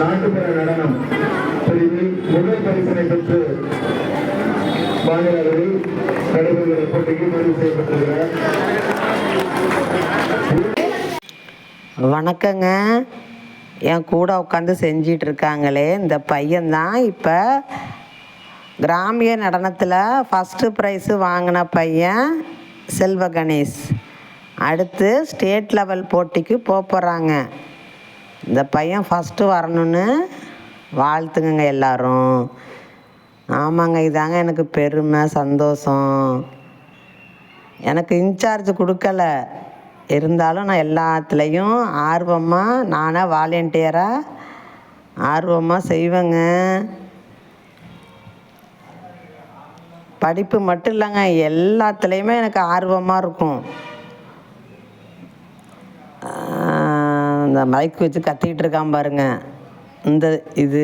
நாட்டுப்புற நடனம் பிரிவில் முதல் பரிசனை பெற்று மாநில அளவில் நடைபெறுகிற போட்டிக்கு தேர்வு செய்யப்பட்டிருக்கிறார். வணக்கங்க. என் கூட உட்காந்து செஞ்சிட்டு இருக்காங்களே இந்த பையன்தான் இப்போ கிராமிய நடனத்தில் ஃபஸ்ட்டு ப்ரைஸு வாங்கின பையன் செல்வ கணேஷ். அடுத்து ஸ்டேட் லெவல் போட்டிக்கு போகிறாங்க. இந்த பையன் ஃபஸ்ட்டு வரணும்னு வாழ்த்துங்க எல்லாரும். ஆமாங்க, இதாங்க எனக்கு பெருமை சந்தோஷம். எனக்கு இன்சார்ஜ் கொடுக்கல, இருந்தாலும் நான் எல்லாத்துலேயும் ஆர்வமாக நானாக வாலண்டியராக ஆர்வமாக செய்வேங்க. படிப்பு மட்டும் இல்லைங்க, எல்லாத்துலேயுமே எனக்கு ஆர்வமாக இருக்கும். இந்த மைக் வச்சு கத்திக்கிட்டு இருக்கான் பாருங்க, இந்த இது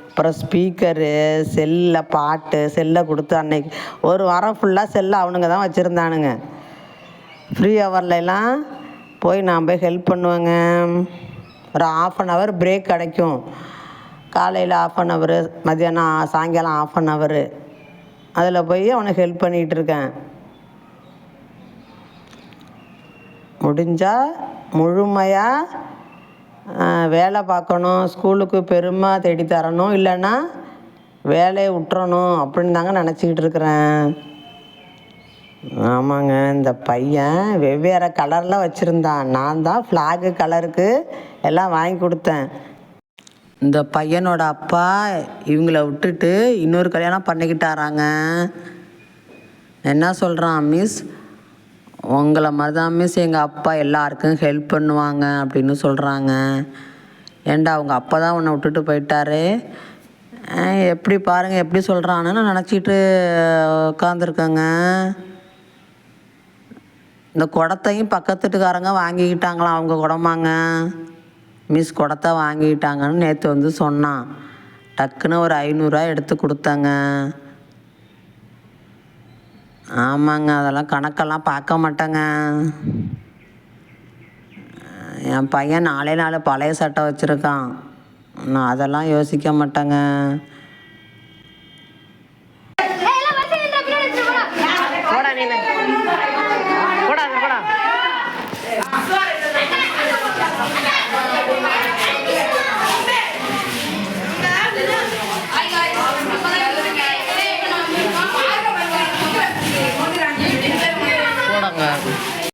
அப்புறம் ஸ்பீக்கரு, செல்லில் பாட்டு, செல்லை கொடுத்து அன்னைக்கு ஒரு வாரம் ஃபுல்லாக செல்லை அவனுங்க தான் வச்சுருந்தானுங்க. ஃப்ரீ ஹவர்லலாம் போய் நான் போய் ஹெல்ப் பண்ணுவேங்க. ஒரு 1/2 பிரேக் கிடைக்கும். காலையில் 1/2, மதியானம் சாயங்காலம் 1/2. அதில் போய் அவனுக்கு ஹெல்ப் பண்ணிகிட்டு இருக்கேன். முடிஞ்சால் முழுமையாக வேலை பார்க்கணும், ஸ்கூலுக்கு பெருமை தேடி தரணும், இல்லைன்னா வேலையை விட்டுறணும் அப்படின்னு தாங்க நினச்சிக்கிட்டு இருக்கிறேன். ஆமாங்க, இந்த பையன் வெவ்வேறு கலரில் வச்சுருந்தான். நான் தான் ஃப்ளாகு கலருக்கு எல்லாம் வாங்கி கொடுத்தேன். இந்த பையனோட அப்பா இவங்கள விட்டுட்டு இன்னொரு கல்யாணம் பண்ணிக்கிட்டாராங்க. என்ன சொல்கிறான், மிஸ் உங்களை மாதிரி தான் மிஸ் எங்கள் அப்பா எல்லாருக்கும் ஹெல்ப் பண்ணுவாங்க அப்படின்னு சொல்கிறாங்க. ஏண்டா அவங்க அப்பா தான் உன்னை விட்டுட்டு போயிட்டாரு, எப்படி பாருங்கள் எப்படி சொல்கிறான்னு நான் நினச்சிக்கிட்டு உட்காந்துருக்கேங்க. இந்த குடத்தையும் பக்கத்துட்டுக்காரங்க வாங்கிக்கிட்டாங்களாம். அவங்க குடமாங்க, மிஸ் குடத்தை வாங்கிக்கிட்டாங்கன்னு நேற்று வந்து சொன்னான். டக்குன்னு ஒரு 500 எடுத்து கொடுத்தாங்க. ஆமாங்க, அதெல்லாம் கணக்கெல்லாம் பார்க்க மாட்டேங்க. என் பையன் 4 பழைய சட்டை வச்சுருக்கான், நான் அதெல்லாம் யோசிக்க மாட்டேங்க.